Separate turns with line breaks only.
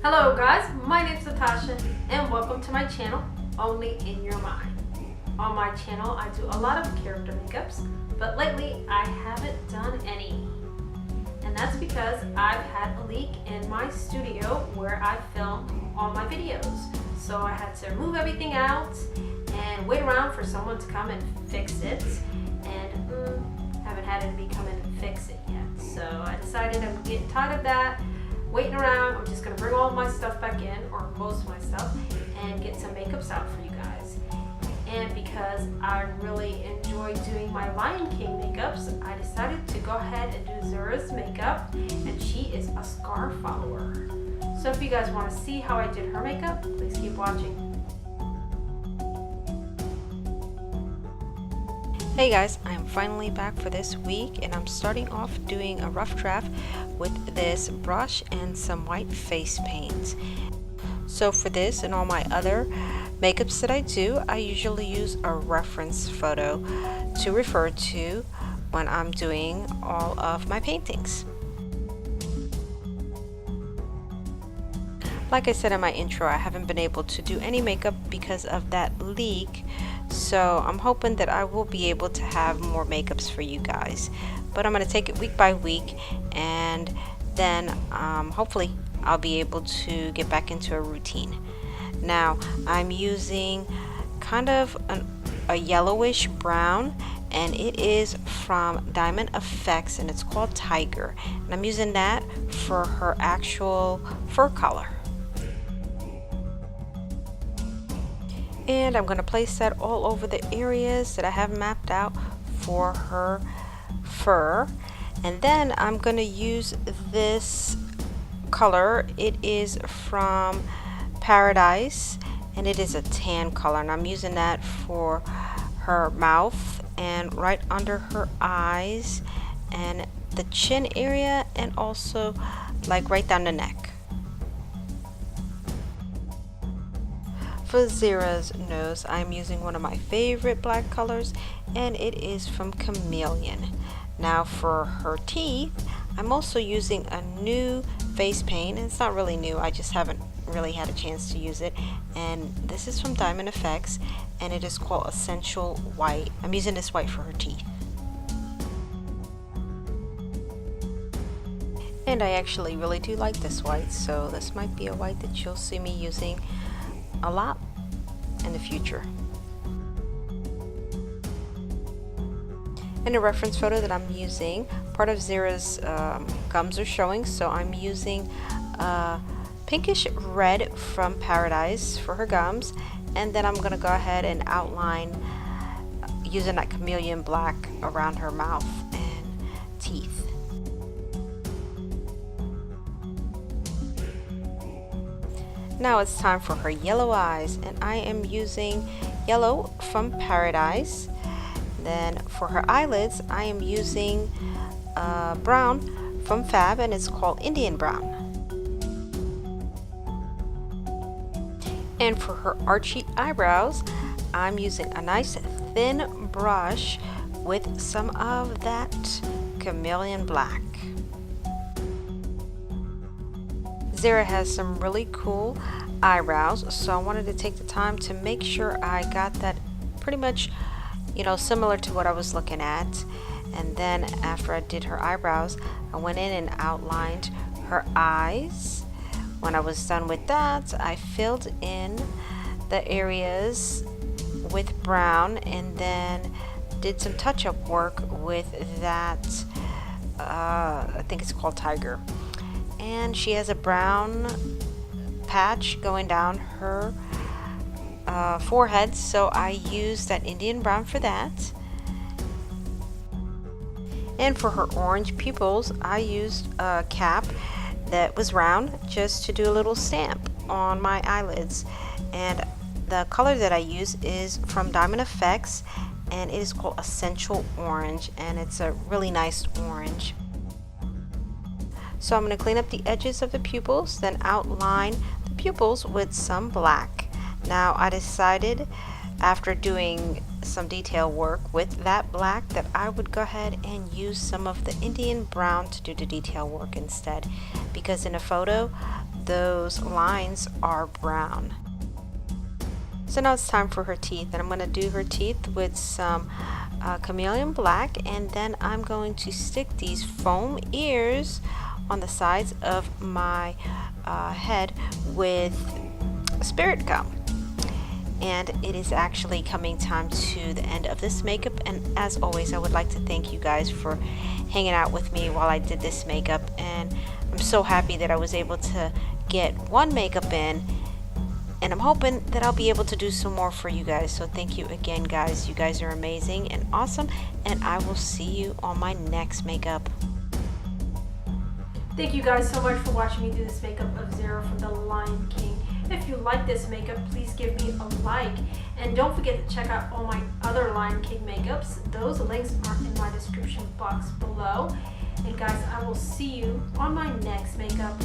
Hello guys, my name's Natasha and welcome to my channel, Only in Your Mind. On my channel I do a lot of character makeups, but lately I haven't done any. And that's because I've had a leak in my studio where I film all my videos. So I had to move everything out and wait around for someone to come and fix it. And haven't had anybody come in and fix it yet. So I decided I'm getting tired of that. Waiting around, I'm just going to bring all my stuff back in, or most of my stuff, and get some makeups out for you guys. And because I really enjoy doing my Lion King makeups, I decided to go ahead and do Zira's makeup, and she is a Scar follower. So if you guys want to see how I did her makeup, please keep watching.
Hey guys, I'm finally back for this week and I'm starting off doing a rough draft with this brush and some white face paint. So for this and all my other makeups that I do, I usually use a reference photo to refer to when I'm doing all of my paintings. Like I said in my intro, I haven't been able to do any makeup because of that leak. So I'm hoping that I will be able to have more makeups for you guys. But I'm going to take it week by week, and then hopefully I'll be able to get back into a routine. Now I'm using kind of a yellowish brown, and it is from Diamond Effects and it's called Tiger. And I'm using that for her actual fur color. And I'm going to place that all over the areas that I have mapped out for her fur. And then I'm going to use this color. It is from Paradise and it is a tan color, and I'm using that for her mouth and right under her eyes and the chin area, and also like right down the neck. For Zira's nose, I'm using one of my favorite black colors, and it is from Cameleon. Now for her teeth, I'm also using a new face paint. It's not really new, I just haven't really had a chance to use it. And this is from Diamond Effects, and it is called Essential White. I'm using this white for her teeth. And I actually really do like this white, so this might be a white that you'll see me using a lot in the future. In a reference photo that I'm using, part of Zira's gums are showing, so I'm using pinkish red from Paradise for her gums, and then I'm going to go ahead and outline using that Cameleon black around her mouth and teeth. Now it's time for her yellow eyes, and I am using yellow from Paradise. Then for her eyelids, I am using brown from Fab, and it's called Indian Brown. And for her archy eyebrows, I'm using a nice thin brush with some of that Cameleon black. Zira has some really cool eyebrows, so I wanted to take the time to make sure I got that pretty much, similar to what I was looking at. And then after I did her eyebrows, I went in and outlined her eyes. When I was done with that, I filled in the areas with brown, and then did some touch-up work with that I think it's called Tiger. And she has a brown patch going down her forehead, so I used that Indian brown for that. And for her orange pupils, I used a cap that was round just to do a little stamp on my eyelids. And the color that I use is from Diamond Effects, and it is called Essential Orange, and it's a really nice orange. So I'm going to clean up the edges of the pupils, then outline the pupils with some black. Now I decided, after doing some detail work with that black, that I would go ahead and use some of the Indian brown to do the detail work instead, because in a photo those lines are brown. So now it's time for her teeth, and I'm going to do her teeth with some Cameleon black, and then I'm going to stick these foam ears on the sides of my head with spirit gum. And it is actually coming time to the end of this makeup, and as always I would like to thank you guys for hanging out with me while I did this makeup, and I'm so happy that I was able to get one makeup in, and I'm hoping that I'll be able to do some more for you guys. So thank you again, guys. You guys are amazing and awesome, and I will see you on my next makeup.
Thank you guys so much for watching me do this makeup of Zira from The Lion King. If you like this makeup, please give me a like. And don't forget to check out all my other Lion King makeups. Those links are in my description box below. And guys, I will see you on my next makeup.